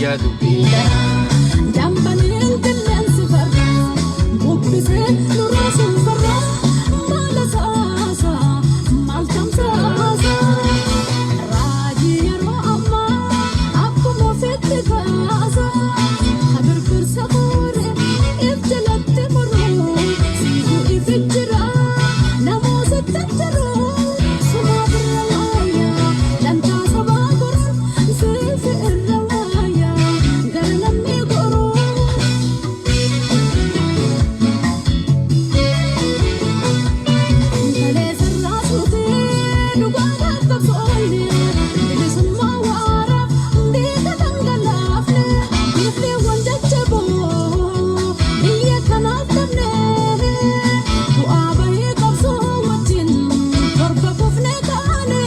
يا دبي جنبني الدنيا سفرة وبسه نراس الفرة ما لساسا ما التمساسا راجي يرو أما أبو مفيد كاسا خبر فرصة خوري ابتلت مرو سيبو إفجرا نموس التجرو سما بالرواية لن تاسبا قرن سيف الرواية قرلمي قرون فليس الراسوتين وقاعدة بصولي بلس الموارة بيك تنقلافني يفلي وانججبو بيك تنقلني وآبي قبصو واتين فرقفو فنكاني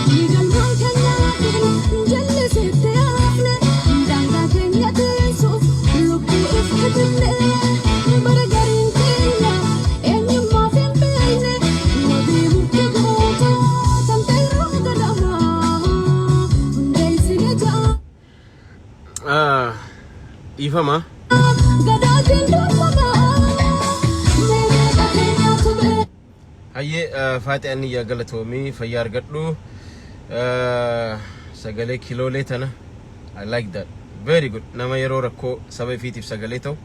يقل من كنياتين جلس اتيافني دانقا كنياتين سوف لبو افتتني برقرين كينا اني ما فين بيني ودي مرتقوطو تنتيرو قدما ديسي نجا إيفما قداتين دوما ميميكا كنياتو بي هاي فاتي أني يا قلتومي فيار قدلو سجلي كيلو ليتنا I like that very good نما يرو ركو سبي في تف سجليته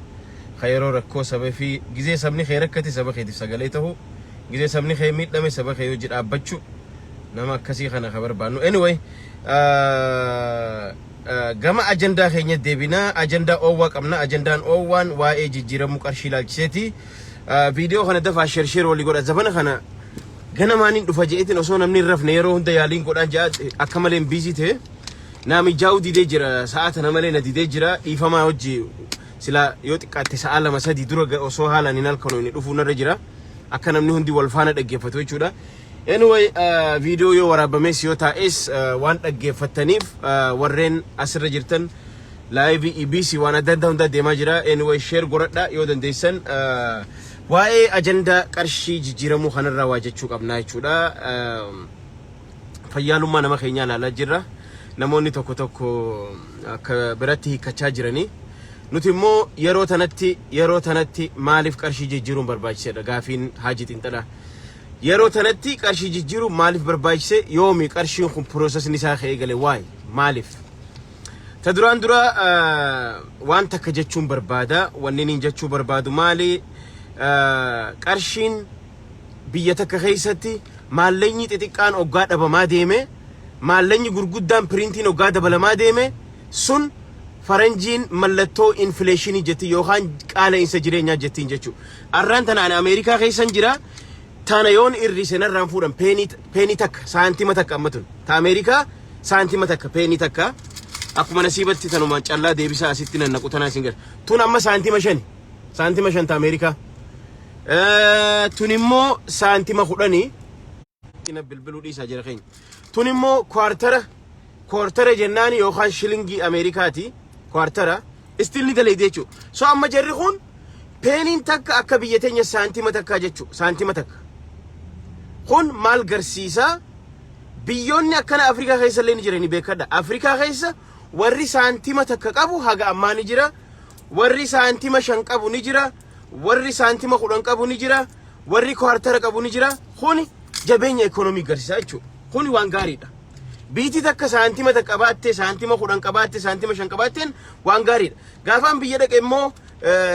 خيرو ركو سبي في جزء سبني خيرك كتي سبي خي تف سجليته جزء سبني خي ميت لما سبي خي يوجد أبتشو نما كسي خنا خبر بانو anyway gama agenda keenya deebina agenda owa qabna agendaan owan waa'ee jijjiiramuu qarshii laalchiseeti video kana dafa share wali godha zabana kana ganamaanin dhufa jeetin osoo namni rafne yeroo hunda yaaliin godhan jaa akka malee busy ta'e naami jaa'u didee jira sa'aata namalee na didee jira dhiifamaa hojii sila yoo xiqqaatte sa'a lama sadii dura osoo haalaan hin halkanu inni dhufuu narra jira akka namni hundi wal faana dhaggeeffatu jechuudha anyway video yoo waraabamees yoo taa'es waan dhaggeeffataniif warreen asirra jirtan live EBC waan adda addaa hunda deemaa jira anyway share godhadha yoo dandeessan waa'ee agenda qarshii jijjiiramuu kanarraa waa jechuu qabnaa jechuudha fayyaalummaa nama keenyaa ilaalaa jirra namoonni tokko tokko akka biratti hiikkachaa jiranii nuti immoo yeroo tanatti maaliif qarshii jijjiiruun barbaachisaadha gaafiin Haji Xinxalaa yeroo tanatti qarshii jijjiiruu maaliif barbaachise yoomi qarshiin kun processni isaa ka'ee gale waay maaliif ta duraan dura waan takka jechuun barbaada wanni nin jechuu barbaadu maali qarshiin biyya takka keessatti maallaqni xixiqqaan oggaa dhabamaa deeme maallaqni gurguddaan printiin oggaa dabalamaa deeme sun faranjiin mallattoo infleeshinii jetti yookaan qaala'insa jireenyaa jettiin jechuu arraan tanaan Ameerikaa keessan jira tana yoon irri senarraan fuudhan peeni takka saantima takka ammatun ta Ameerikaa saantima takka peeni takka akkuma nasiibatti tanuma callaa deebisaa asitti nannaqu tanaa isin gar tun amma saantima shan ta Ameerikaa tun immoo saantima 10 ina bilbiluu dhiisaa jira keenya tun immoo kwartara jennaani yookaan shilingii Ameerikaati kwartara istilni dalee jechuu so amma jarri kun peeniin takka akka biyya teenya saantima takka jechuu saantima takka kun maal garsiisa biyyoonni akkana Afrikaa keessa illee ni jirani beekadha Afrikaa keessa warri saantima takka qabu haga ammaa ni jira warri saantima 5 qabu ni jira warri saantima 10 qabu ni jira warri kwartara qabu ni jira kun jabeenya ekonomii garsiisa jechuudha kun waan gaariidha Biitii takka saantima takka qabaatte saantima 10 qabaatte saantima 5 qabaatteen waan gaariidha. Gaafaan biyya dhaqe immoo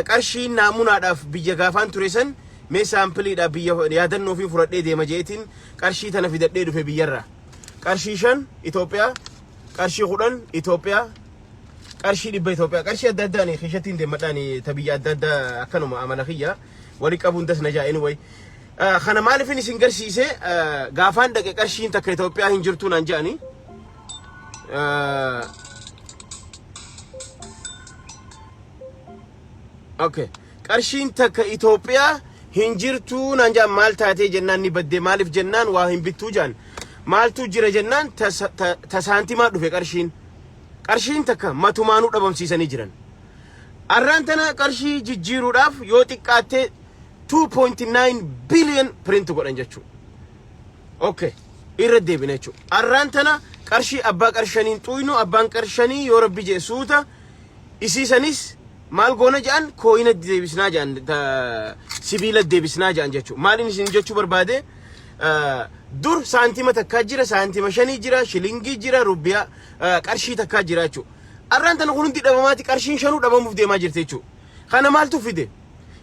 qarshiin naamunaadhaaf biyya gaafaan ture san mee saampiliidhaaf biyya yaadannoo fi fudhadhee deema jeetiin qarshii tana fidadhee dhufe biyyarraa. Qarshii 5 Itoophiyaa, qarshii 10 Itoophiyaa, qarshii 100 Itoophiyaa. Qarshii adda addaan kishattiin deemadhaan ta biyya adda addaa akkanuma amala kiyya wali qabuun das na jaa'in way. Kana maaliif isin garsiise gaafaan dhaqe qarshiin takka Itoophiyaa hin jirtu naan jedhani. Okay. Qarshiin takka Itoophiyaa hin jirtu naan jedhan maal taatee jennaan ni badde maaliif jennaan waa hin bittuu jedhan. Maaltu jira jennaan ta saantimaa dhufe qarshiin. Qarshiin takka matumaanuu dhabamsiisanii jiran. Arraan tana qarshii jijjiiruudhaaf yoo xiqqaatte 2.9 billion print godhan jechuudha. Okay. Irra deebina jechuudha. Arraan tana qarshii abbaa qarshaniin xuynu abbaan qarshanii yoo rabbi jeesuuta isiisanis maal goona jedhan kooyina deebisnaa jedhan sibiila deebisnaa jedhan jechuudha. Maaliin isin jechuu barbaade dur saantima takkaa jira saantima 5 jira shilingii jira rubiyaa qarshii takkaa jira jechuudha. Arraan tana kun hundi dhabamaati qarshiin 5 dhabamuuf deemaa jirti jechuudha. Kana maaltu fide?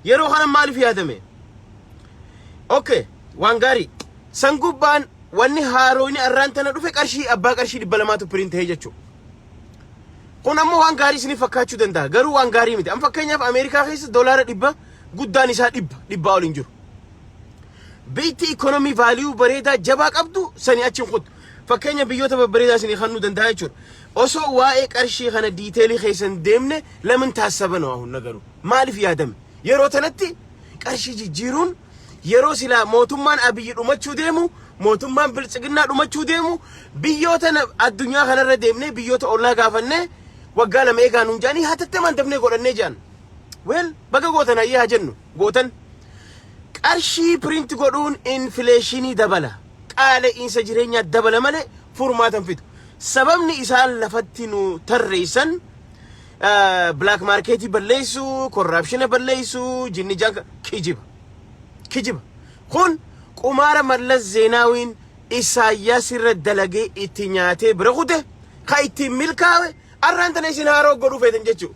Yeroo kana maaliif yaadame? Okay, waan gaarii. San gubbaan wanni haarooni arraan tana dhufe qarshii abbaa qarshii 200tu print ta'e jechuudha. Kun ammoo waan gaarii isiniif fakkaachuu danda'a. Garuu waan gaarii miti. Amma fakkeenyaaf Ameerikaa keessa doolaara 100 guddaan isaa 100 ol hin jiru. Biitti ikonomii vaaliyuu bareedaa jabaa qabdu sani achiin kutu. Fakkeenya biyyoota babbareedaa isinii kannuu danda'a jechuudha. Osoo waa'ee qarshii kana diiteelii keessan deemne lamin taasisa noo ahun nagaru. Maaliif yaadame? Yeroo tanatti qarshii jijjiiruun yeroo silaa mootummaan Abiyyi dhumachuu deemu mootummaan Biltsiginnaa dhumachuu deemu biyyoota addunyaa kanarra deemnee biyyoota ollaa gaafannee waggaa lama eegaan hun jaanii hatattamaan dafnee godhannee jaan. Wel baga gootan ayyee haa jennu gootan. Qarshii print godhuun infleeshinii dabala. Qaala'insa jireenyaa dabala malee furmaatan fidu. Sababni isaan lafatti nu tarreessan black market balleessu, corruption balleessu, jinni janka kijiba. Kijiba. Kun qumaara Mallas Zeenaawiin Isaayyaas irra dalagee itti nyaatee bira kute ka itti milkaawe arraan tana isin haaroo godhuu feetan jechuu.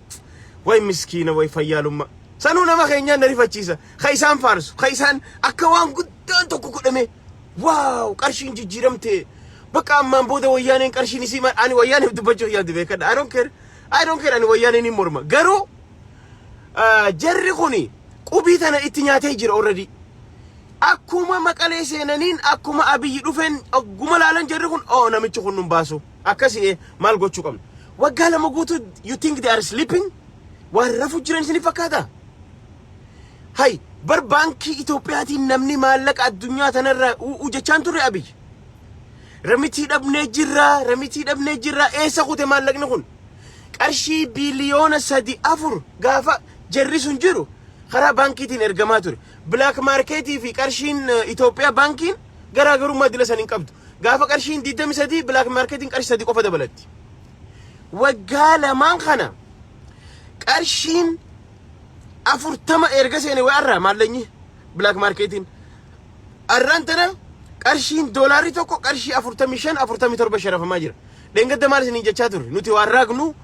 Way miskiina way fayyaalummaa. Sanuu nama keenyaan narifachiisa. Ka isaan faarsu, ka isaan akka waan guddaan tokko godhame. Waaw, qarshiin jijjiiramte. Bakka ammaan booda wayyaaneen qarshiin isii ani wayyaanee dubbachuu yaadu beekadha. I don't care ani wayyaaneen hin morma. Garuu jarri kuni qubii tana itti nyaatee jira already. Akkuma maqalee seenaniin akkuma Abiyyi dhufeen ogguma laalan jarri kun namichi kun nun baasu. Akkasii maal gochuu qabna? Waggaa lama guutuu you think they are sleeping? Waan rafu jiran isin fakkaata? Hay bar baankii Itoophiyaatiin namni maallaqa addunyaa tanarraa jechaan turre Abiyyi. Ramitii dhabnee jirra eessa kute maallaqni kun? Qarshii biliyoona 3-4 gaafa jarri sun jiru karaa baankiitiin ergamaa ture. Black marketii fi qarshiin Itoophiyaa baankiin garaagarummaa dila san hin qabdu. Gaafa qarshiin 23 black marketiin qarshii 3 qofa dabalatti. Waggaa lamaan kana qarshiin 40 erga seene way arraa maallanyi black marketiin. Arraan tana qarshiin doolaarri tokko qarshii 45-47 sharafamaa jira. Deengadda maal isin jechaa turre? Nuti waan raagnu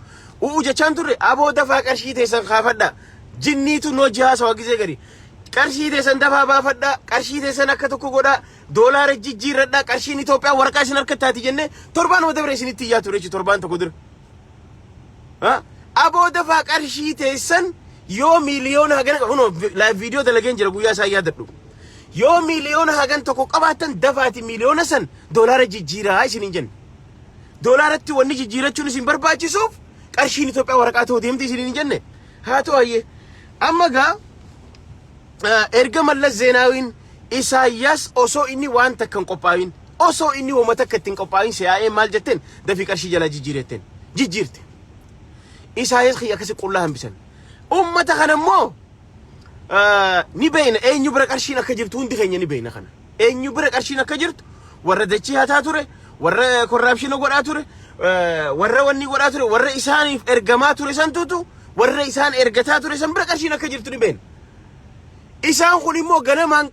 jechaan turre aboo dafaa qarshii teessan kaafadha. Jinniitu noo jihaasa wagizee gari. Qarshii teessan dafaa baafadha. Qarshii teessan akka tokko godha. Doolaara jijjiirradha. Qarshiin Itoophiyaa waraqaa isin harkataati jenne torbaan wada bira isinitti iyyaa ture jechuudha torbaan tokko dura. Aboo dafaa qarshii teessan yoo miliyoona hagana qabu live video dalageen jira guyyaa isaa yaadadhu. Yoo miliyoona hagan tokko qabaatan dafaati miliyoona san doolaara jijjiiraa isinin jenne. Doolaaratti wanni jijjiirachuun isin barbaachisuuf qarshiin Itoophiyaa waraqaa ta'uu deemti isinin jenne. Haa ta'u hayyee. Amma gaa erga Mallas Zeenaawiin Isaayyaas osoo inni waan takka hin qophaa'in osoo inni wama takka ittiin qophaa'in siyaa'ee maal jetteen dafii qarshii jalaa jijjiiretteen jijjiirte. Isaayyaas kiyya akkasii qullaa hambisan. Ummata kana immoo ni beeyna eenyu bira qarshiin akka jirtu hundi keenya ni beeyna kana. Eenyu bira qarshiin akka jirtu warra dachii hataa ture warra korraapshina godhaa ture warra wanni godhaa ture warra isaaniif ergamaa ture san tutu warra isaan ergataa ture san bira qarshiin akka jirtu ni beeyna. Isaan kun immoo ganamaan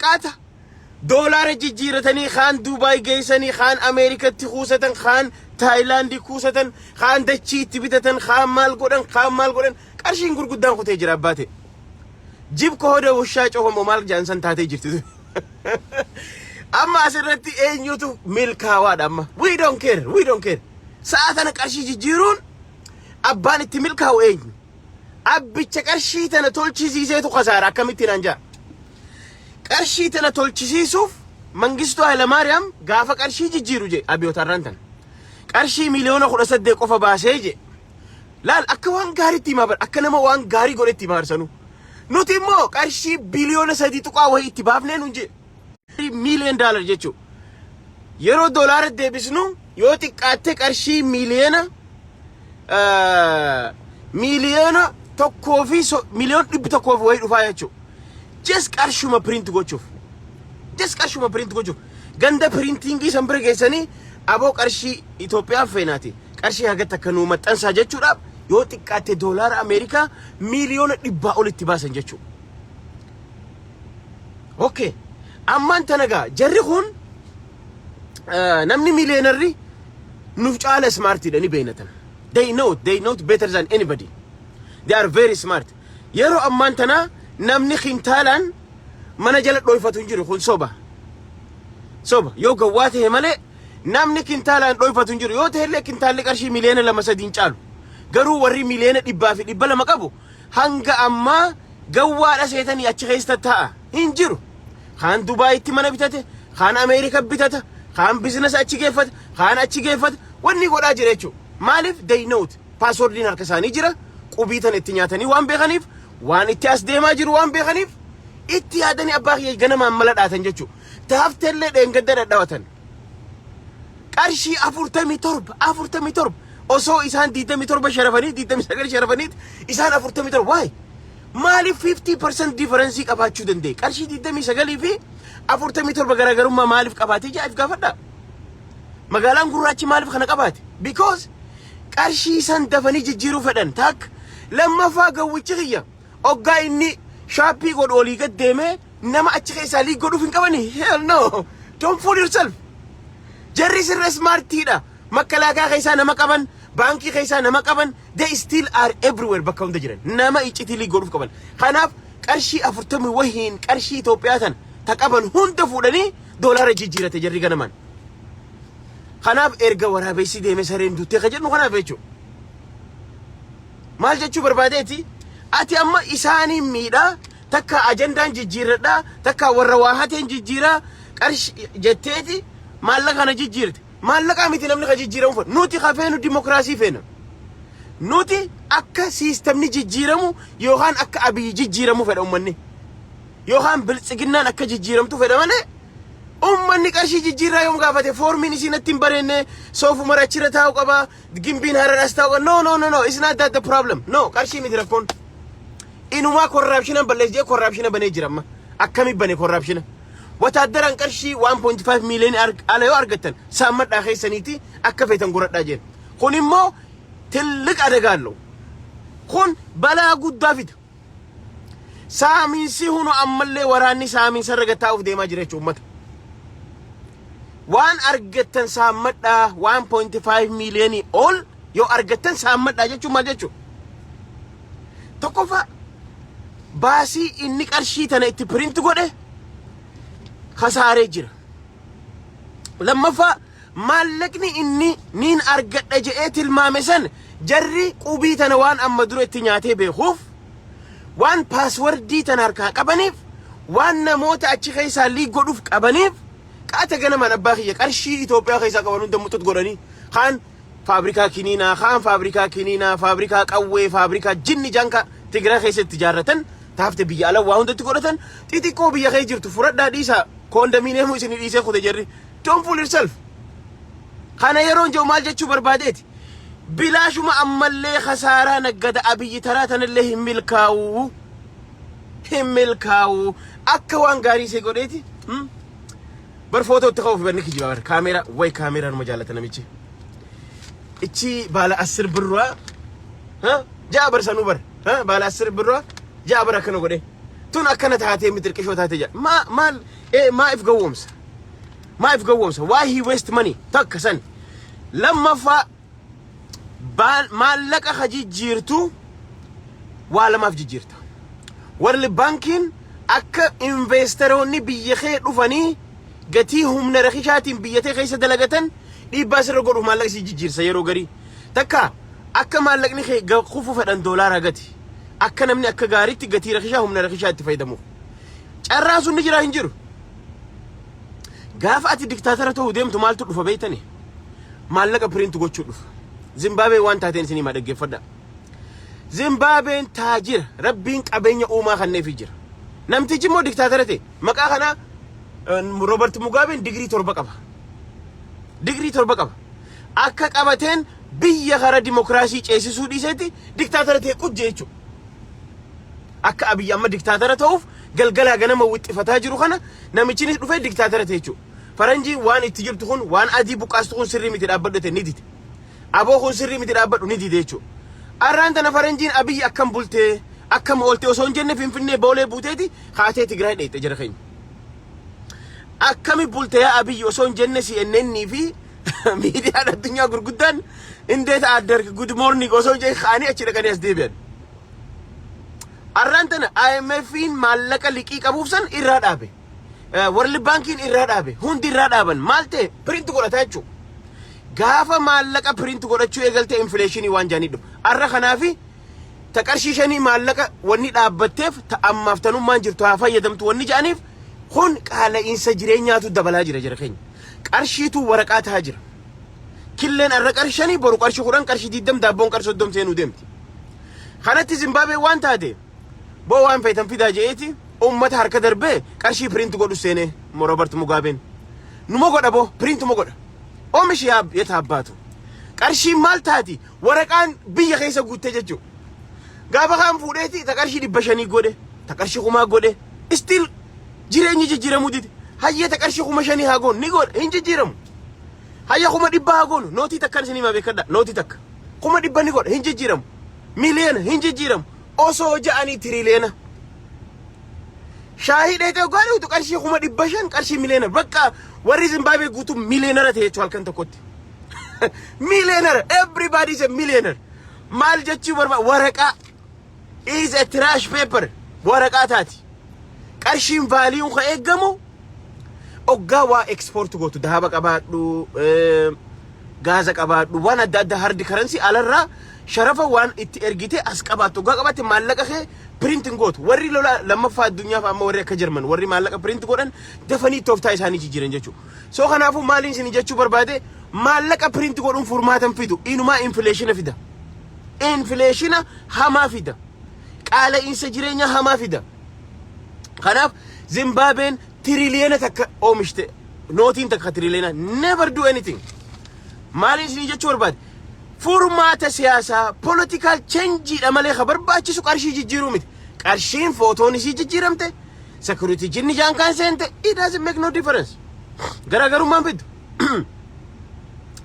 doolaara jijjiiratanii kaan Dubaay geessanii kaan Ameerikatti kuusatan kaan Thailand kuusatan kaan dachii itti bitatan kaan maal godhan qarshiin gurguddaan kutee jira abbaate jib kooda wushaa cofamoo maal jaansan taatee jirti amma asirratti eenyutu milkaawaadha amma we don't care sa'a tana qarshii jijjiiruun abbaan itti milkaa'u eenyu abbicha qarshii tana tolchisiiseetu kasaara akkamittiin anjaa qarshii tana tolchisiisuuf Mangistuu Hayilamaariyaam gaafa qarshii jijjiiru je abiyootarraan tan qarshii miliyoona 18 qofa baasee je laal akka waan gaariitti himaa bar akka nama waan gaarii godhetti himaa arsanu nuti immoo qarshii biliyoona 3 tuqaa wayii itti baafnee nun je $1 million jechuun yeroo doolaara deebisnu yoo xiqqaatte qarshii miliyoona tokkoo fi miliyoon 100 wayii dhufaa jechuun just qarshuma print gochuuf ganda printingii san bira geessanii aboo qarshii Itoophiyaa feenaati qarshii hagatti akka nuu maxxansaa jechuudhaaf yoo xiqqaatte doolaara Ameerikaa miliyoona 100 olitti baasan jechuudha. Okay ammaan tanagaa jarri kun namni miliyoonerri nuuf caala smartidha ni beeynatan they know better than anybody they are very smart yeroo ammaan tana namni khintaalaan mana jala dhoyfatu hin jiru kun soba yoo gawwaa ta'e malee namni khintaalaan dhoyfatu hin jiru yoo ta'ellee khintaalli qarshii miliyoona 2-3 hin caalu garuu warri miliyoona 100 fi 200 qabu hanga ammaa gawwaadha seetanii achi keessa ta'a hin jiru kaan Dubaayitti mana bitate kaan Ameerika bitata kaan business achi geeffata kaan achi geeffata wanni godhaa jira jechuudha maaliif they know passwordin harka isaanii jira qubiitan itti nyaatanii waan beekaniif waan itti as deemaa jiru waan beekaniif itti yaadanii abbaa kiyya ganamaan mala dhaatan jechuudha taafteellee dheengadda dhadhaawatan qarshii 47 osoo isaan 27 sharafanii 29 sharafanii isaan 47 waay maaliif 50% difference qabaachuu danda'e qarshii 29 fi 47 garaagarummaa maaliif qabaatee jaa'if gaafadha magaalaan gurraachi maaliif kana qabaate because qarshii san dafanii jijjiiruu fedhan tak lammaffaa gawwichi kiyya oggaa inni shaappii godhu olii gad deemee nama achi keessaa lii godhuuf hin qabani hell no don't fool yourself jarri sirra smartiidha makkalaakaa keessaa nama qaban baankii keessaa nama qaban they still are everywhere bakka hunda jiran nama iccitii lii godhuuf qaban kanaaf qarshii 40 wahiin qarshii Itoophiyaa tan ta qaban hunda fuudhanii doolaara jijjiirate jarri ganaman kanaaf erga waraabessi deeme sareen duttee ka jedhu kanaaf jechuudha maal jechuu barbaadeeti ati amma isaanii miidhaa takka ajandaan jijjiiradhaa takka warra waa hateen jijjiiraa qarshii jetteeti maallaqa kana jijjiirte maallaqa miti namni ka jijjiiramu fa nuti kafeenu dimokiraasii feena nuti akka siistemni jijjiiramu yookaan akka abiyyi jijjiiramu fedha ummanni yookaan biltsiginnaan akka jijjiiramtu fedha malee ummanni qarshii jijjiirraa yoom gaafate foormiin isiin ittiin bareenne soofu marachira taa'u qaba gimbiin hararas taa'u no it's not that the problem no qarshii miti rakkoon inumaa korraapshina balleessee korraapshina banee jira amma akkami bane korraapshina wataaddaran qarshii 1.5 million ala yoo argatan saammadhaa keessaniiti akka feetan guradhaa jeen kun immoo tilliq adagaallo kun balaa guddaa fida saamiinsi hunu ammallee waraanni saamiinsa irra taa'uuf deemaa jira jechuudha ummata waan argatan saammadhaa 1.5 million ol yoo argatan saammadhaa jechuun maal jechuudha tokkoffaa baasii inni qarshii tana itti print godhe khasaaree jira lammaffaa maallaqni inni niin argadha je'ee tilmaame san jarri qubii tana waan amma dura itti nyaatee beekuuf waan paaswordii tana harkaa qabaniif waan namoota achi keessaa lii godhuuf qabaniif qaata ganamaan abbaa kiyya qarshii Itoophiyaa keessaa qaban hunda muxut godhanii kaan faabrikaa kiniinaa faabrikaa qawwee faabrikaa jinni janka Tigiraa keessatti ijaarratan taafte biyya ala waa hundatti godhatan xixiqqoo biyya kee jirtu furadhaa dhiisaa koondamineemuu isinii dhiisee kute jarri don't fool yourself kana yeroon jiru maal jechuu barbaadeeti bilaashuma ammallee khasaaraa naggada abiyyi taraa tanallee hin milkaa'u akka waan gaarii see godheeti bar footoo itti qabuuf banni kijiba bar kaameeraa numa jaalata namichi ichi baala 10 birraa jaa bar sanuu bar baala 10 birraa jaa bar akkana godhe tun akkana taatee mitirqishoo taatee jaa maal if gawwoomsa why he waste money takka san لما فا مالك خجي جيرتو ولا ما في جيرتا ورل بانكين أكا إنفستروني بيخي رفاني قتيهم نرخيشاتين بيتي خيسة دلقتن إباس رقوله مالك سي جير سيرو غري تكا أكا مالك نخي خوفو فدن دولار قتي أكا نمني أكا غاريتي قتي رخيشاهم نرخيشاتي فايدمو الراسو نجرا هنجرو قافة الدكتاتورة تو ديمتو مالتو رفا بيتني مالك برينتو قوتشو رفا زيمبابوي وان تاتين سيني ما دقي فدا زيمبابوي تاجر ربين قبين اوما خني فيجر نمتي جمو دكتاتورتي مقا خنا روبرت موغابي ديغري توربا قبا اكا قبتين بيا خرا ديمقراسي چيسسو ديسيتي دكتاتورتي قجيچو اكا ابي اما دكتاتورة توف galgala ganama wixxifataa jiru kana namichinis dhufee diktaatara ta'e jechuudha. Faranjii waan itti jirtu kun waan adii buqaastu kun sirrii miti dhaabbadhate ni dide. Aboo kun sirrii miti dhaabbadhu ni dide jechuudha. Arraan tana faranjiin abiyyi akkam bultee akkam oolte osoo hin jenne finfinnee boolee buuteeti kaatee Tigraay dheeyte jara keenya. Akkami bultee abiyyi osoo hin jenne CNN fi miidiyaan addunyaa gurguddaan indeeta addar good morning osoo jee kaanii achi dhaqanii as deebi'an. Arrantana IMFin maallaqa liqii qabuufsan irraa dhaabe. World Bankin irraa dhaabe. Hundi irraa dhaaban. Maal ta'e print godhataa jechuudha. Gaafa maallaqa print godhachuu eegalte inflation waan jaanii dhufu. Arra kanaafi taqarshiishanii maallaqa wanni dhaabbatteef ta'ammaaf tanummaan jirtu haa fayyadamtu wanni jaaniif kun qaala'insa jireenyaatu dabalaa jira jira keenya. Qarshiitu waraqaa tahaa jira. Killeen arra qarshanii boru qarshii 10 qarshii 20 daabboon qarshii 30 seenuu deemti. Kanatti Zimbabwe waan taate boo waan feetan fidaa jeeti ummata harka darbee qarshii print godhu seene Robert Mugaben numo godha boo print mo godha oomishi yeta abbaatu qarshii maal taati waraqaan biyya keessa guutte jechu gaafa kan fuudheeti ta qarshii 500 godhe ta qarshii 1000 godhe still jireenyi jijjiiramu didi hayya ta qarshii 500 haa goon ni godhe hin jijjiiramu hayya 100 haa goon nooti takkan sinima beekadha nooti takka 100 ni godhe hin jijjiiramu miliyoona hin jijjiiramu osoo ja'anii tiriliyoona shaahidee ta'u gaariu tu qarshii 500 qarshii miliyoona bakka warri Zimbabwe guutuu miliyoonara ta'e jechuun halkan tokkotti millionaire everybody is a millionaire maal jechuu barbaada waraqaa is a trash paper waraqaa taati qarshiin value ka eegamu oggaa waa export gootu dahaba qabaadhu gaaza qabaadhu waan adda adda hard currency alarraa sharafa waan itti ergite as qabaatu oggaa qabaate maallaqa kee printing gootu warri lola lammaffaa addunyaaf amma warri akka Jarman warri maallaqa print godhan dafanii tooftaa isaanii jijjiiran jechuudha soo kanaafuu maaliin isin jechuu barbaade maallaqa print godhuun furmaatan fidu inumaa inflation fida inflation hamaa fida qaala'insa jireenya hamaa fida kanaaf Zimbabwe'n tiriliyoona takka oomishte nootiin takka tiriliyoona never do anything maaliin isin jechuu barbaade furmaata siyaasaa political change dha malee barbaachisu qarshii jijjiiruu miti qarshiin footoon isii jijjiiramte security jinni jaan kan seente it doesn't make no difference garaagarummaan fidu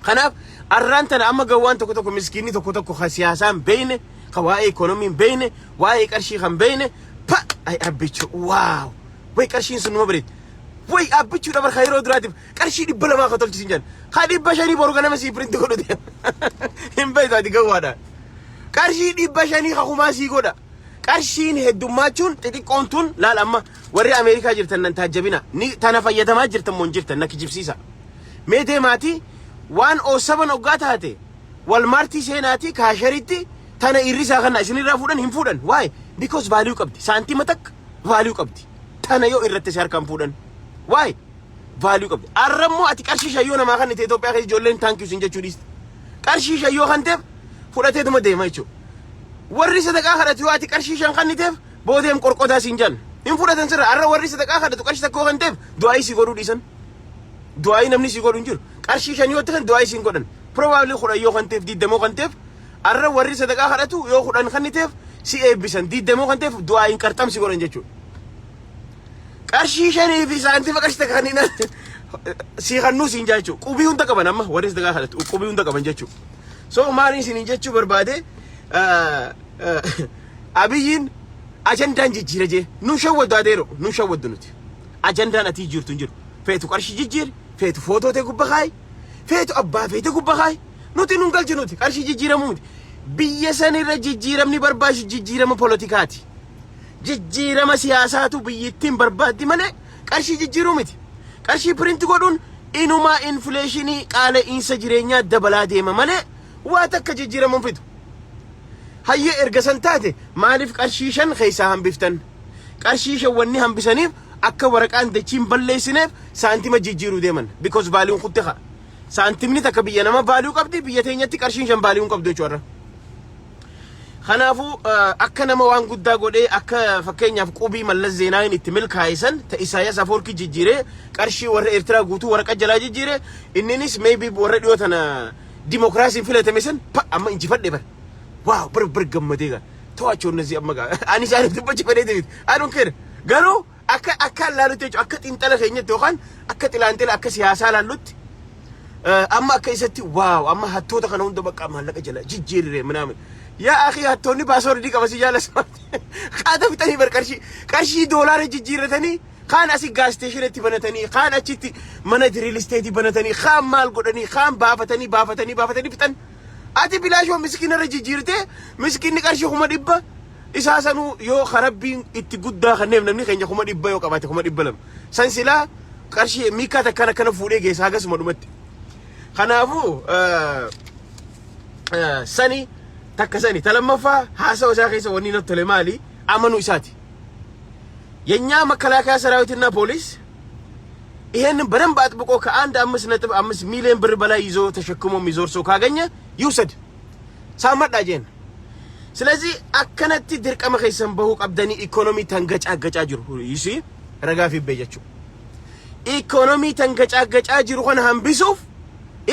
kanaaf arraan tana amma gawwaan tokko tokko miskiinni tokko tokko ka siyaasaan beeyne ka waa'ee ikoonomiin beeyne waa'ee qarshii kan beeyne pa ay abbichu waaw way qarshiin sun numa bareed way abbichu dabar khayroo duraatiif qarshii 200 ka tolchisin jaan ka 500 boru ganama sii print godhu deem hin beeytaati gawwaadha qarshii 500 ka kumaa sii godha qarshiin heddummachuun xixiqqoon tun laal amma warri Ameerikaa jirtan nan taajjabina ni tana fayyadamaa jirtan moon jirtan nakki jibsiisa mee deemaati 107 oggaa taate walmartii seenaati kaasharitti tana irrisaa kana isinirraa fuudhan hin fuudhan why because value qabdi saantima takka value qabdi tana yoo irratti si harkaan fuudhan why value qabdi arrammoo ati qarshii shayyoo namaa kan itti Itoophiyaa keessa ijoolleen thank you sin jechuu dhiiste qarshii shayyoo kan teef fudhatee duma deema jechuudha warri sadaqaa kadhatu yoo ati qarshii shan kan teef boodeem qorqodaa sin jan hin fudhatan sirra arra warri sadaqaa kadhatu qarshii takkoo kan teef du'aayii si godhuu dhiisan du'aayii namni si godhu hin jiru qarshii shan yoo ta'an du'aayii sin godhan probably kudhan yoo kan teef diiddamoo kan teef arra warri sadaqaa kadhatu yoo kudhan kan teef si eebbisan diiddamoo kan teef du'aayiin qarxam si godhan jechuudha qarshii shanii fi saantifa qarshii takka kanina si kannuu siin jechuudha qubii hunda qaban amma warri sadaqaa kadhatu qubii hunda qaban jechuudha so maaliin siin jechuu barbaade abiyyiin ajandaan jijjiira jee nu shawwaddu adeero nu shawwaddu nuti ajandaan ati jirtu hin jiru feetu qarshii jijjiir feetu footoo ta'e gubba kaayi feetu abbaa feete gubba kaay nuti nun galchu nuti qarshii jijjiiramu miti biyya sanirra jijjiiramni barbaachisu jijjiirama poolitikaati jijjiirama siyaasaatu biyyittiin barbaaddi malee qarshii jijjiiruu miti qarshii piriinti godhuun inumaa infleeshinii qaala'insa jireenyaa dabalaa deema malee waa takka jijjiiramu fidu hayya erga san taate maaliif qarshii shan keessaa hambiftan qarshii shan wanni hambisaniif akka waraqaan dachiin balleessineef saantima jijjiiruu deeman because vaaliuun kutte haa saantimni takka biyya nama vaaliuu qabdi biyya teenyatti qarshiin shan vaaliuun qabdu jechuudha kanaafuu akka nama waan guddaa godhee akka fakkeenyaaf qubii mallas zeenaayin itti milkaa'essan ta Isaayyaas Afoorkii jijjiiree qarshii warra Eertiraa guutuu warra jalaa jijjiiree inninis maybe warra dhiyoo tana dimokiraasiin filatame san amma injifadhe bar waaw bar gammadee gaa to'achoo nasi amma gaa ani isaaniif dubbachi fedhee deemit I don't care garuu akka laalutti jechuudha akka xiinxala keenyatti yookaan akka xilaantela akka siyaasaa laallutti amma akka isatti waaw amma hattoota kana hunda bakka maallaqa jala jijjiirre minaamin yaa akhi hattoonni paaswordii qabasi jaalasumatti qaata bitanii bar qarshii doolaara jijjiirratanii kaan asi gaas steeshinitti banatanii kaan achitti mana real estate banatanii kaan maal godhanii kaan baafatanii fitan ati bilaashoo miskiinarra jijjiirte miskiinni qarshii 100 isaa sanuu yoo kharabbiin itti guddaa kanneef namni keenya 100 yoo qabaate 200 san silaa qarshii miikaa takkana kana fuudhee geessa hagasuma dhumatti kanaafuu sani takka sani talammaffaa haasawaa isaa keessa wanni natti tole maali amanuu isaati የኛ መከላከያ ሰራዊትና ፖሊስ ይሄንን በደንብ አጥብቆ ከ1.5 ሚሊዮን ብር በላይ ይዞ ተሸክሞ የሚዞር ሰው ካገኘ ይውሰድ ሳመዳጀን ስለዚህ አከነቲ ድርቀመ ከይሰን በሁ ቀብደኒ ኢኮኖሚ ተንገጫገጫ ጅሩ ይሲ ረጋፊ በየቹ ኢኮኖሚ ተንገጫገጫ ጅሩ ሆነ ሀምቢሱፍ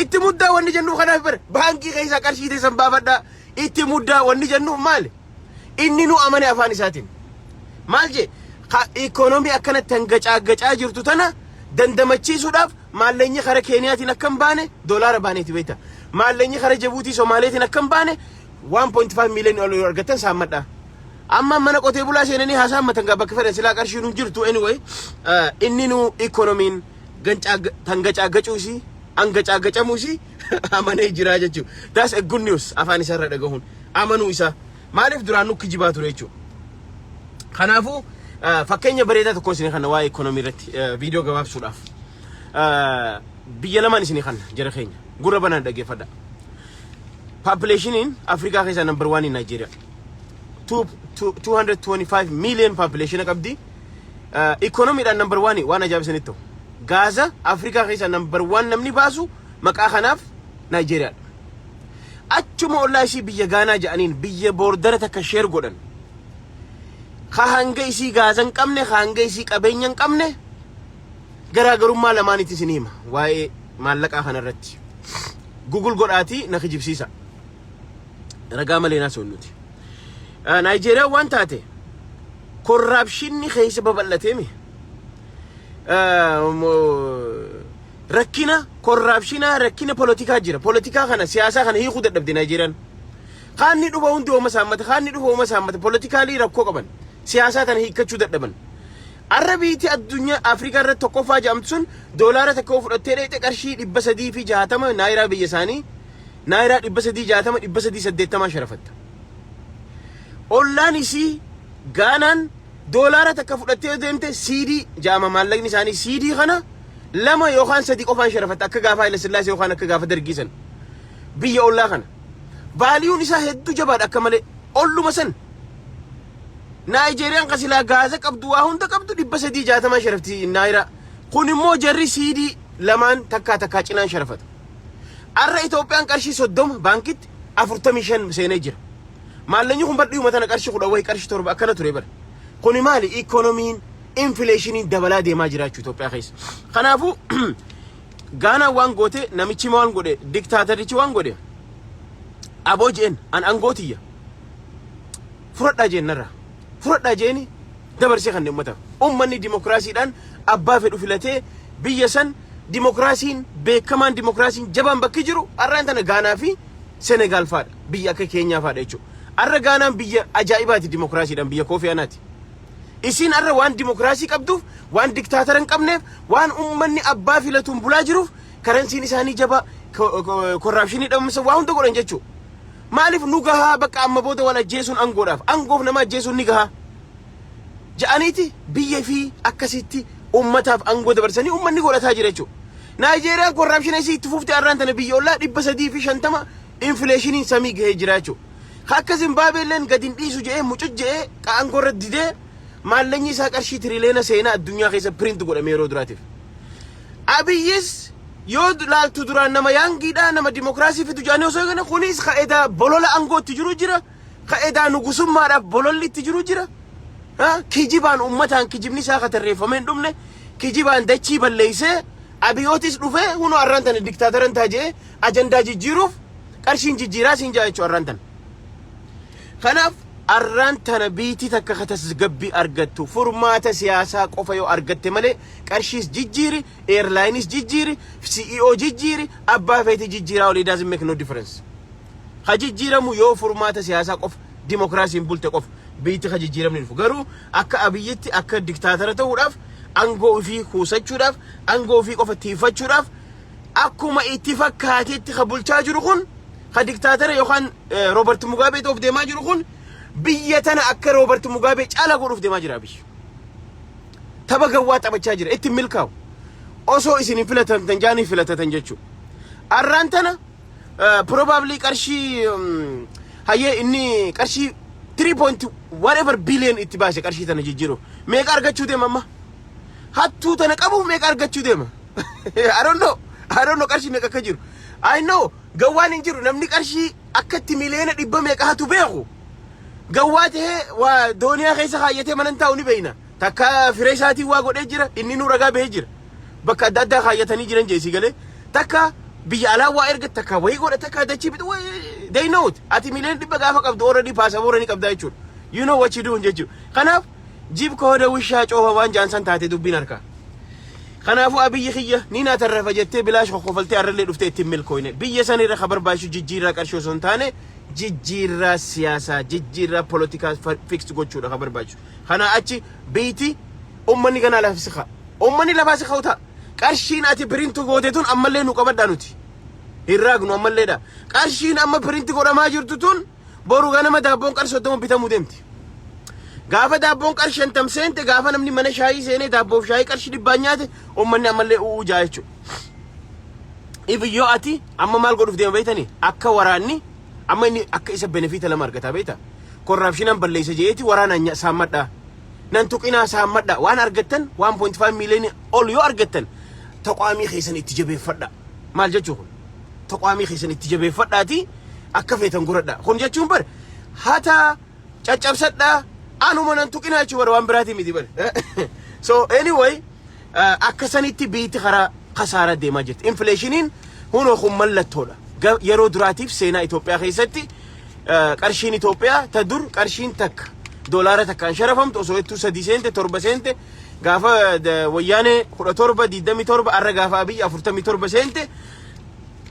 ኢትሙዳ ወንድ ጀኑ ኸናፍር ባንኪ ከይሳ ቀርሺ ተሰንባበዳ ኢትሙዳ ወንድ ጀኑ ማል ኢኒኑ አመኔ አፋኒሳቲን ማልጄ ኢኮኖሚ አከነ ተንገጫገጫ ጅርቱ ተና ደንደመቺሱዳፍ ማለኝ ኸረ ኬንያቲን አከም ባኔ ዶላር ባኔት ቤታ ማለኝ ኸረ ጅቡቲ ሶማሌቲን አከም ባኔ 1.5 ሚሊዮን ዶላር አርገተን ሳመዳ አማ መነ ቆቴ ቡላ ሴነኒ ሐሳብ መተንጋ በከፈረ ስላ ቀርሺኑ ጅርቱ ኤኒዌይ ኢኒኑ ኢኮኖሚን ተንገጫገጩሲ አንገጫገጨሙሲ አመኔ ጅራጀቹ ዳስ አ ጉድ ኒውስ አፋኒ ሰረ ደገሁን አመኑ ኢሳ ማለፍ ዱራኑ ክጅባቱ ረቹ ከናፉ fakkeenya bareedaa tokko isin kana waa economy irratti video gabaabsuudhaaf biyya lamaan isin kana jara keenya gurra banaan dhageeffadha population in Africa keessa number 1 in Nigeria 225 million population qabdi economy dhaan number 1 waan ajaa'ibsanitti Gaza Africa keessa number 1 namni baasu maqaa kanaaf Nigeria achuma ollaashi biyya Gaanaa ja'aniin biyya boordara takka share godhan Khange isi gazan kamne khange isi qabenyan kamne garaagarummaa lamaanitti sinima waa'ee maallaqa kanarratti Google godhaati na kijibsiisa ragaa malee na sonnuti Nigeria waan taate corruption ni keessa babal'ateemi rakkina corruption politika jira politika kana siyaasa kana hiiku dadhabde Nigerian khanni dhuba hundi oma saamata politically rakkoo qaban siyasa tan hiikachuu dadhaban arrabiiti addunyaa Afrika irratti tokkoffaa jaamtun doolaara tokko fudhattee dheete qarshii 360 naira biyya isaanii naira 360 380 sharafatta ollaan isi Gaanaan doolaara tokko fudhattee deemte CD jaama maallaqni isaanii CD kana lama yookaan sadi qofaan sharafatta akka gaafa Haile Sillaasee yookaan akka gaafa Dargiisan biyya ollaa kana baaliyuun isaa hedduu jabaadha akka malee olluma san Nigerian kasila Gaza qabdu waa hunda qabdu 360 sharafti naira kun immoo jarri CD lamaan takka cinaan sharafata arra Itoophiyaan qarshii 30 bankit 45 seenee jira maallenyi kun badhiyu matana qarshii 10 way qarshii 7 akkana ture bar kun maali economiin inflation dabalaa deemaa jiraachuu Itoophiyaa keessa kanaafu Gaana waan goote namichi waan godhe dictatorichi waan godhe abojeen an angootiya fudhadhaa jennarra fudhadhaa jeeni dabarsee kan ummata ummanni demokraasiidhaan abbaa fedhu filatee biyya san demokraasiin beekamaan demokraasiin jabaan bakki jiru arraan tana Gaanaa fi Senegal faadha biyya akka Keenyaa faadha jechuudha arra Gaanaan biyya ajaa'ibaati demokraasiidhaan biyya Koofii Anaati isin arra waan demokraasii qabduuf waan diktaatara hin qabneef waan ummanni abbaa filatuun bulaa jiruuf karansiin isaanii jaba corruption dhabamsa waa hunda godhan jechuudha. Maaliif nu gahaa bakka amma booda wal ajjeesuun aangoodhaaf aangoof nama ajjeesuun ni gahaa ja'aniiti biyya fi akkasitti ummataaf aangoo dabarsanii ummanni godhataa jira jechuudha. Naayijeeriyaan corruption isii itti fufte arraan tana biyya ollaa 350 inflationiin samii gahee jira jechuudha. Akka Zimbaabeelleen gadi hin dhiisu jedhee mucuc jedhee aangoo irra didee maallaqni isaa qarshii tiriiliyoona seenaa addunyaa keessa print godhame yeroo duraatiif. Abiyyis yoo laaltu duraan nama yaangiidha nama dimokiraasii fitu jaanii osoo eegana kunis ka'eedaa bolola aangoo itti jiru jira ka'eedaa nugusummaadhaaf bololli itti jiru jira. Kijibaan ummataan kijibni isaa katarreeffamee hin dhumne kijibaan dachii balleessee abiyootis dhufee hunoo arraan tana diktaataran taajee ajandaa jijjiiruuf qarshiin jijjiiraa siin jaa jechuudha arraan tana. Kanaaf arraan tana biitii takka katasgabbii argattu furmaata siyaasaa qofa yoo argatte malee qarshiis jijjiiri airlineis jijjiiri CEO jijjiiri abbaa feeti jijjiiraa olii doesn't make no difference. Ha jijjiiramu yoo furmaata siyaasaa qofa dimokiraasiin bulte qofa biitii ha jijjiiramni dhufu garuu akka abiyyitti akka diktaatara ta'uudhaaf aangoo ofii kuusachuudhaaf aangoo ofii qofa tiifachuudhaaf akkuma itti fakkaateetti ha bulchaa jiru kun ha diktaatara yookaan Robert Mugabe of deemaa jiru kun biyya tana akka Robert Mugabe caala godhuuf deemaa jira biyya. Tapha gawwaa taphachaa jira itti milkaa'u osoo isin filatan jaanii filatatan jechuudha. Arraan tana probably qarshii hayyee inni qarshii 3.whatever billion itti baase qarshii tana jijjiiru meeqa argachuu deema amma hattuu tana qabu meeqa argachuu deema I don't know qarshii meeqa akka jiru I know gawwaan hin jiru namni qarshii akkatti miliyoona 100 meeqa hatu beeku gawwaa ta'ee waa dooniyaa keessa kaayyatee manan taa'u ni beeyna takka firee isaatii waa godhee jira inni nu ragaa bahee jira bakka adda addaa kaayyatanii jiran jeesii galee takka biyya alaa waa erga takka wayii godha takka dachii bitu they know it ati miliyoona 100 gaafa qabdu already paasapoora ni qabdaa jechuudha you know what you do jechuudha. Kanaaf jib kooda wishaa coofa waan jaansan taate dubbiin harkaa. Kanaafu abiyyi xiyya ni na tarrafa jettee bilaash qoqqofaltee arrallee dhuftee ittiin milkooyne biyya sanirra khabar baashu jijjiirraa qarshii osoo hin taane jijjiirraa siyaasaa jijjiirraa politikaa fix gochuudha khabar baashu. Kana achi biiti ummanni kana lafsiqa ummanni lafaasi khawta qarshiin ati printu goote tun ammallee nu qabadhaa nuti hirraagnu ammalleedha qarshiin amma printi godhamaa jirtu tun boru ganama daabboon qarshii 30 bitamuu deemti. Gaafa daabboon qarshii 50 seente gaafa namni mana shaayii seenee daabboof shaayii qarshii 100 nyaate ummanni ammallee uujaa jechuudha. Yoo ati amma maal godhuuf deema beeytanii akka waraanni amma inni akka isa benefita lama argataa beeyta corruptionan balleessa jeeti waraana saammadhaa nan tuqinaa saammadhaa waan argattan 1.5 million ol yoo argattan taqwaamii keessan itti jabeeffadha maal jechuun taqwaamii keessan itti jabeeffadhaati akka feetan guradha kun jechuun bar hata caccabsadha anuma nan tuqinaa jechuun waan biraati miti bar so anyway akka sanitti biiti karaa khasaara deemaa jirti inflationiin huno kun mallattoodha yeroo duraatiif seenaa Itoophiyaa keessatti qarshiin Itoophiyaa ta dur qarshiin takka doolaara takkaan sharafamtu osoo ittuu 3 seente 7 seente gaafa wayyaane 17 27 arra gaafa abiyyi 47 seente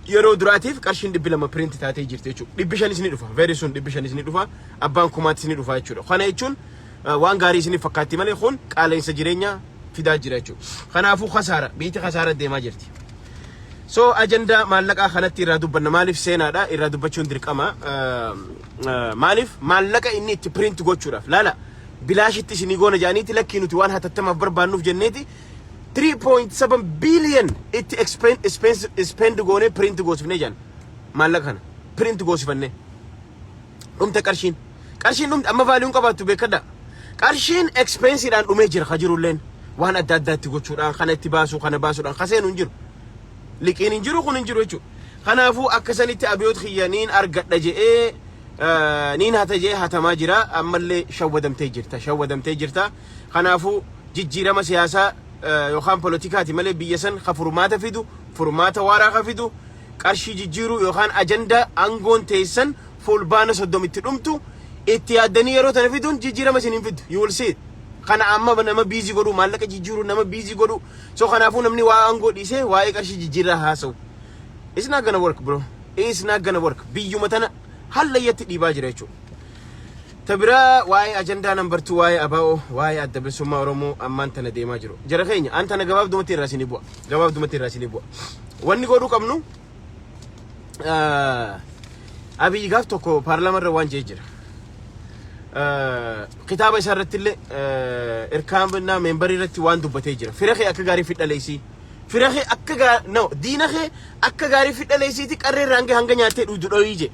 yeroo duraatiif qarshiin 200 print taatee jirti jechuudha. 500 ni dhufa very soon 500 ni dhufa abbaan kumaatti ni dhufa jechuudha. Kana jechuun waan gaarii isiniif fakkaatti malee kun qaala'insa jireenyaa fidaa jira jechuudha. Kanaafuu khasaara biiti khasaara deemaa jirti. So agenda maallaqa kanatti irraa dubbanna maaliif seenaadha irraa dubbachuun dirqama maaliif maallaqa inni itti print gochuudhaaf laala bilaashitti isinii goona jaaniiti lakkii nuti waan hatattamaaf barbaannuuf jenneeti 3.7 billion itti spend goone print goosifne jaan maallaqa kana print goosifne dhumte qarshiin dhumte amma vaaliyuun qabaattu beekadha qarshiin expensiidhaan dhumee jira kajirulleen waan adda addaatti gochuudhaan kana itti baasuu kana baasuudhaan kaseen hin jiru liqiin hin jiru kun hin jiru jechuudha. Kanaafuu akkasanitti abiyoot khiyyaniin argadha je'ee niin hata je'ee hatamaa jira ammallee shawwadamtee jirta. Kanaafuu jijjiirama siyaasaa yookaan politikaati malee biyya san furmaata fidu furmaata waaraa fidu qarshii jijjiiruu yookaan ajandaa aangoon teessan fulbaana 30 itti dhumtu itti yaaddanii yeroo tana fiduun jijjiirama isin hin fidu you will see it. Kana amma nama biizii godhu maallaqa jijjiiru nama biizii godhu so kanaafuu namni waa aangoo dhiisee waa'ee qarshii jijjiirraa haasa'u. It's not gonna work bro. It's not gonna work. Biyyuma tana hallayyatti dhiibaa jira jechuudha. Tabiraa waa'ee ajandaa number 2 waa'ee abaa'oo waa'ee adda bilisummaa Oromoo ammaan tana deemaa jiru. Jara keenya an tana gabaabdumatti irraa isinii bu'a. Wanni godhuu qabnu Abiy gaaf tokko paarlaamaa irra waan jira. Kitaaba isaa irratti illee irkaanfannaa meembarii irratti waan dubbatee jira. Firaqee akka gaarii fidhaleesii. Firaqee akka gaarii no diinaqee akka gaarii fidhaleesiiti qarree raangee hanga nyaatee dhuudu dho'ii je.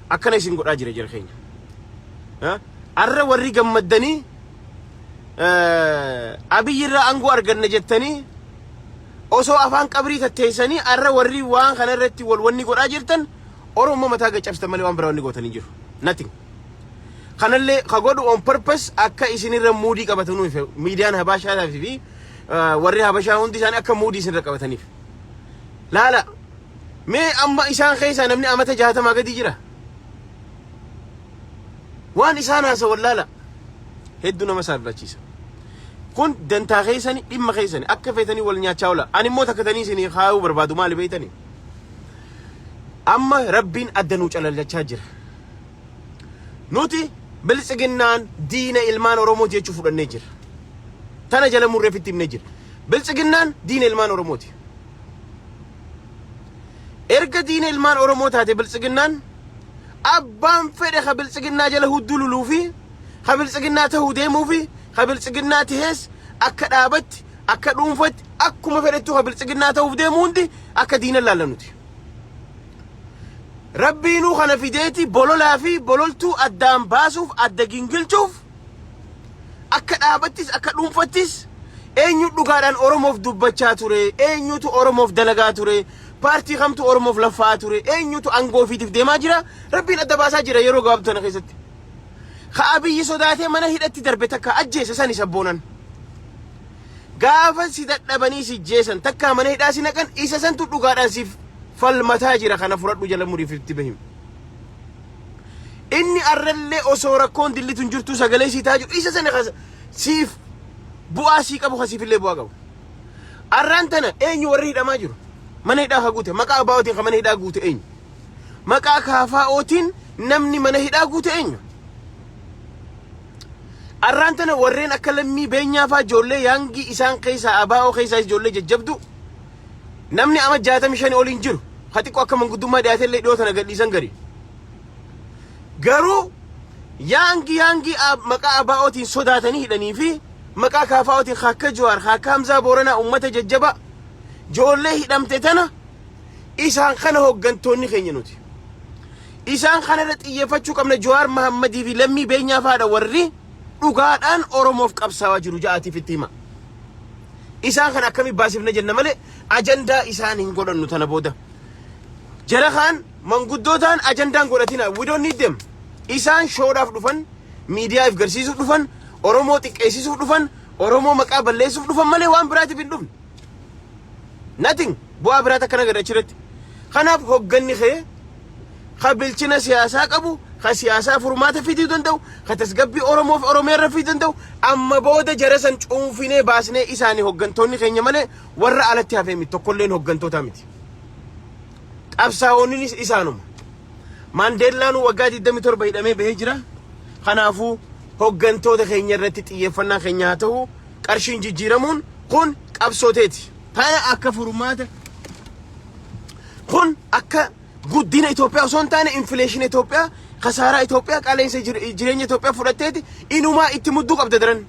Akkana isin godhaa jira jira keenya. Arra warri gammaddanii Abiy irraa aangoo arganna jettanii osoo afaan qabrii tatteessanii arra warri waan kana irratti wal wanni godhaa jirtan Oromoo mataa gacabsatan malee waan biraa wanni gootanii jiru. Nothing. Kanallee ka godhu on purpose akka isinirra moodii qabatanu miidiyaan Habashaa fi warri Habashaa hundi isaanii akka moodii isinirra qabataniif. Laala mee amma isaan keessa namni amata 60 gadi jira. Waan isaan haasa wallaala hedduu nama saalfachiisa. Kun dantaa keessanii dhimma keessanii akka feetanii wal nyaachaa oola. Ani immoo takkatanii isinii kaayuu barbaadu maali beeytanii? Amma Rabbiin addanuu calallachaa jira. Nuti biltsiginnaan diina ilmaan Oromooti jechuu fudhannee jira. Tana jala murreefitti himnee jira. Biltsiginnaan diina ilmaan Oromooti. Erga diina ilmaan Oromoo taate biltsiginnaan abbaan fedhe ka biltsiginnaa jala hudduu luluu fi ka biltsiginnaa ta'uu deemuu fi ka biltsiginnaa tihees akka dhaabatti akka dhuunfatti akkuma fedhettu ka biltsiginnaa ta'uuf deemu hundi akka diina laallanuti. Rabbiinuu kana fideeti bololaa fi bololtuu addaan baasuuf adda gingilchuuf akka dhaabattis akka dhuunfattis eenyu dhugaadhaan Oromoof dubbachaa ture eenyutu Oromoof dalagaa ture paartii kamtu Oromoof laffaa ture eenyutu aangoo ofiitiif deemaa jira Rabbiin adda baasaa jira yeroo gabaabduu tana keessatti. Ka Abiyyi sodaatee mana hidhatti darbe takka ajjeese sani sabboonan. Gaafa si dadhabanii si jeesan takka mana hidhaa si naqan isa santu dhugaadhaan siif falmataa jira kana furadhu jala muriifitti bahim. Inni arrallee osoo rakkoon dillituun jirtu sagalee siitaa jiru isa sana siif bu'aa sii qabu kasiifillee bu'aa qabu. Arraan tana eenyu warri hidhamaa jiru? Mana hidhaa haa guute maqaa abaa'ootiin ka mana hidhaa guute eenyu? Maqaa kaafaa'ootiin namni mana hidhaa guute eenyu? Arraan tana warreen akka lammii beenyaa faa ijoollee yaangii isaan keessaa abaa'oo keessaa ijoollee jajjabdu namni ama 65 oliin jiru hatiqoo akka manguddummaa dhiyaatellee dhiyoo tana gadhiisan gari. Garuu yaangii maqaa abaa'ootiin sodaatanii hidhanii fi maqaa kaafaa'ootiin akka Jawaar akka Hamzaa Booranaa uummata jajjaba ijoollee hidhamte tana isaan kana hoggantoonni keenya nuti. Isaan kanarra xiyyeeffachuu qabna Jawaar Mahammadii fi lammii beenyaa faadha warri dhugaadhaan Oromoof qabsaawaa jiru ja'aatiif itti hima. Isaan kan akkamii baasifna jenna malee ajandaa isaan hin godhannu tana booda. Jara kaan manguddootaan ajandaan godhatina we don't need them. Isaan shoodhaaf dhufan miidiyaaf garsiisuuf dhufan Oromoo xiqqeessisuuf dhufan Oromoo maqaa balleessuuf dhufan malee waan biraatiif hin dhufne. Nothing bu'aa biraata akkana gadachirratti. Kanaaf hogganni kee ka bilchina siyaasaa qabu ka siyaasaa furmaata fiduu danda'u ka tasgabbii Oromoof Oromeerra fiduu danda'u amma booda jara san cuunfinee baasnee isaanii hoggantoonni keenya malee warra alatti hafee miti tokkolleen hoggantoota miti. Qabsaa'oonnis isaanuma. Maandeellaan waggaa 27 hidhamee bahee jira. Kanaafuu hoggantoota keenya irratti xiyyeeffannaa keenya haa ta'u qarshiin jijjiiramuun kun qabsooteeti. Tana akka furmaata kun akka guddina Itoophiyaa osoo hin taane infleeshinii Itoophiyaa kasaaraa Itoophiyaa qaaleensa jireenya Itoophiyaa fudhatteeti inumaa itti mudduu qabda daran.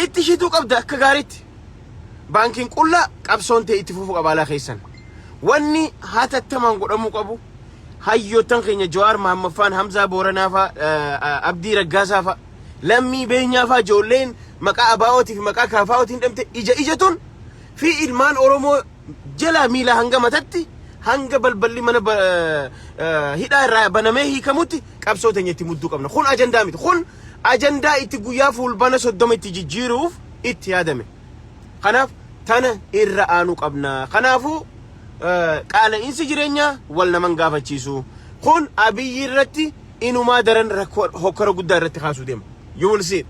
Itti shituu qabda akka gaariitti. Baankiin qullaa qabsoon ta'e itti fufuu qabaalaa keessan. Wanni hatattamaan godhamuu qabu hayyoottan keenya Jawaar Mahammaffaan Hamzaa Booranaa fa Abdii Raggaasaa fa lammii beenyaa fa ijoolleen maqaa abaa'ootii fi maqaa kaafaa'ootiin hidhamte ijatun fi ilmaan Oromoo jala miila hanga matatti hanga balballi mana hidhaa irraa banamee hiikamutti qabsoo teenya itti mudduu qabna. Kun ajandaa miti. Kun ajandaa itti guyyaa fuulbana 30 itti jijjiiruuf itti yaadame. Kanaaf tana irra aanuu qabna. Kanaafuu qaala'insi jireenyaa wal naman gaafachiisu. Kun Abiyyi irratti inumaa daran hokkara guddaa irratti kaasuu deema. You will see.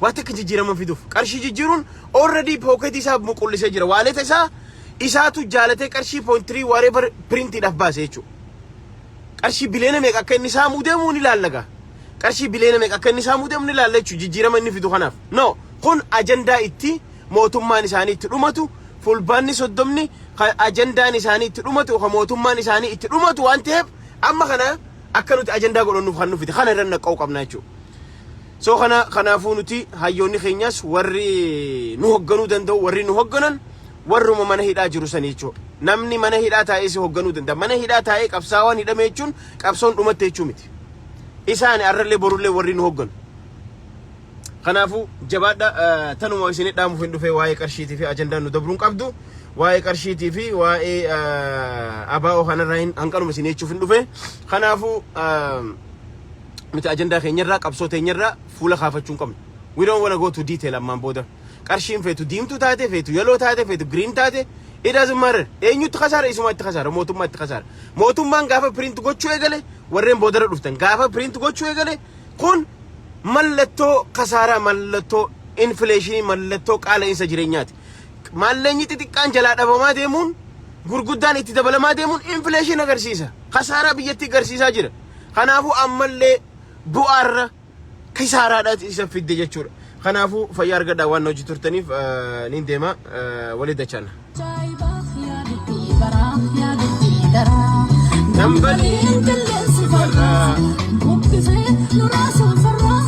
Waan akka jijjiiraman fiduuf qarshii jijjiiruun already pooketii isaa muqullisee jira. Waaleta isaa isaatu jaalatee qarshii 0.3 whatever printiidhaaf baase jechuudha. Qarshii biliyoona meeqa akka inni saamuu deemu ni laallaga. Qarshii biliyoona meeqa akka inni saamuu deemu ni laalla jechuudha jijjiirama inni fidu kanaaf. No kun ajandaa itti mootummaan isaanii itti dhumatu fulbaanni 30 ajandaan isaanii itti dhumatu mootummaan isaanii itti dhumatu waan ta'eef amma kana akka nuti ajandaa godhannuuf kan nufite kana irra naquu qabna jechuudha. So kanaafuu nuti hayyoonni keenyas warri nu hogganuu danda'u warri nu hogganan warruma mana hidhaa jiru sanii jechuudha. Namni mana hidhaa taa'ee si hogganuu danda'a. Mana hidhaa taa'ee qabsaawwan hidhame jechuun qabsoon dhumatte jechuu miti. Isaan arrallee borullee warri nu hogganu. Kanaafuu jabaadha tanuma isin dhaamuuf hin dhufee waa'ee qarshiitii fi ajandaan nu dabruun qabdu. Waa'ee qarshiitii fi waa'ee abaa'oo kanarraa hanqanuma isin jechuuf hin dhufee. Kanaafuu nuti ajandaa keenyarraa qabsoo teenyarraa fuula kaafachuun qabna. We don't want to go to detail ammaan booda. Qarshiin feetu diimtuu taate feetu yeloo taate feetu green taate it doesn't matter. Eenyutti khasaara isuma itti khasaara mootummaa itti khasaara. Mootummaan gaafa print gochuu eegale warreen boodara dhuftan gaafa print gochuu eegale kun mallattoo khasaaraa mallattoo inflation mallattoo qaala'insa jireenyaati. Maalleenyi xixiqqaan jalaa dhabamaa deemuun gurguddaan itti dabalamaa deemuun inflation agarsiisa. Khasaaraa biyyatti agarsiisaa jira. Kanaafuu ammallee bu'aarra kisaaraadhaati isa fidde jechuudha. Kanaafuu fayyaa argadhaa waan hojii turtaniif niin deema waliin dachaan. Nambaliin qilleensi farraa buqqisee nuraa soofarraa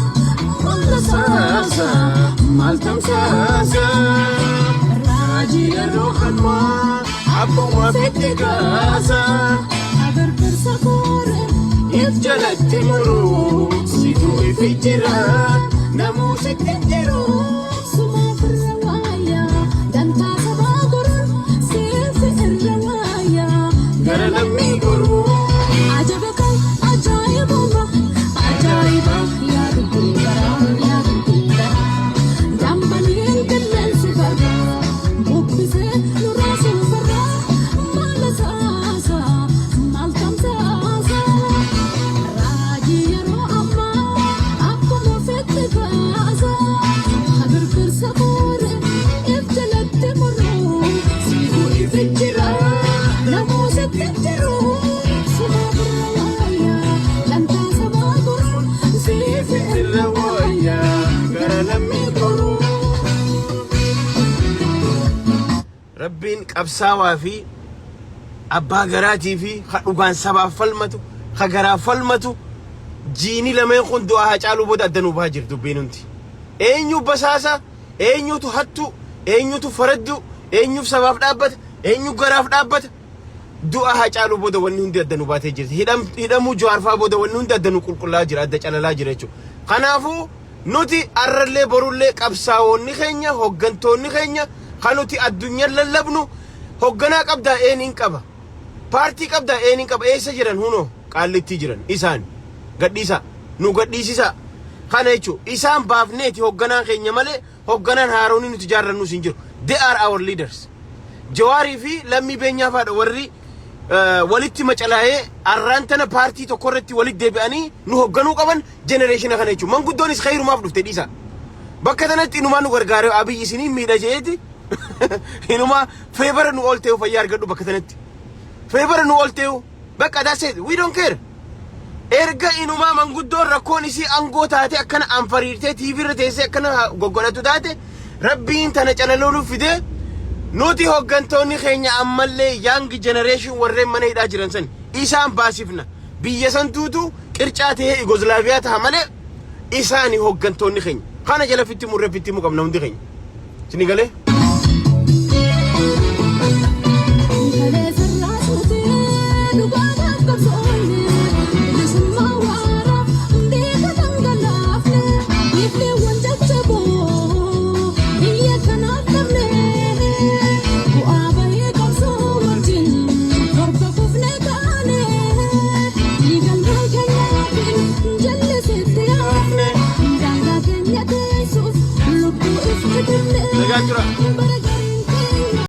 wanta saasa maal tamsaasa raajii yeroo kalmaa akkuma fitti gaasa agargarsa koore if jalatti muruu situ ifi jira namuu sitti jiru sumaaf irra waayaa dantaa sabaa goruu siifi irra waayaa gara lammii goruu ajaba kan ajaa'ibuma ajaa'iba yaa dubbii garaa dambaliin qilleensi farraa buqqisee nuraa soofarraa maala saasa maal tamsaasa raajii yeroo ammaa akkuma fetti baasa agargarsa koore if jalatti muruu siifu ifi jira namuu sitti jiru sumaaf irra waayaa dantaa sabaa goruu siifi irra waayaa gara lammii goruu. Rabbiin qabsaawaa fi abbaa garaatii fi dhugaan sabaaf falmatu garaaf falmatu jiini lameen kun du'aa Hacaaluu booda addanuu bahaa jirtu dubbiin hundi. Eenyu basaasa eenyutu hattu eenyutu faraddu eenyuuf sabaaf dhaabbata eenyu garaaf dhaabbata du'aa Hacaaluu booda wanni hundi addanuu baatee jirti. Hidhamuu Jawaarfaa booda wanni hundi addanuu qulqullaa jira adda calalaa jira jechuudha. Kanaafuu nuti arrallee borullee qabsaa'oonni keenya hoggantoonni keenya kan nuti addunyaan lallabnu hogganaa qabdaa eeniin qaba paartii qabdaa eeniin qaba eessa jiran hunoo qaallittii jiran isaan gadhiisa nu gadhiisisa kana jechuun isaan baafneeti hogganaan keenya malee hogganaan haaroonni nuti jaarrannus hin jiru. They are our leaders. Jawaarii fi lammii beenyaa faadha warri walitti macalaa'ee arraan tana paartii tokkorratti walitti deebi'anii nu hogganuu qaban jenereeshina kana jechuun manguddoonis khayrumaaf dhufte dhiisa. Bakka tanatti inumaa nu gargaaree Abiyyi isinii miidhajeeti inuma favor nu olteu fayyaa argadhu bakka tanatti favor nu olteu bakka that's it we don't care. Erga inuma manguddoon rakkoon isii angoo taate akkana anfariirtee TV irra teessee akkana goggodhatu taate rabbiin tana calaloluu fidee nuti hoggantoonni keenya ammallee young generation warreen mana hidhaa jiran san isaan baasifna biyya santuutu qircaa ta'ee Yugoslaaviyaa ta'a malee isaani hoggantoonni keenya kana jala fitti murree fitti muqamna hundi keenya sini galee. Gracias.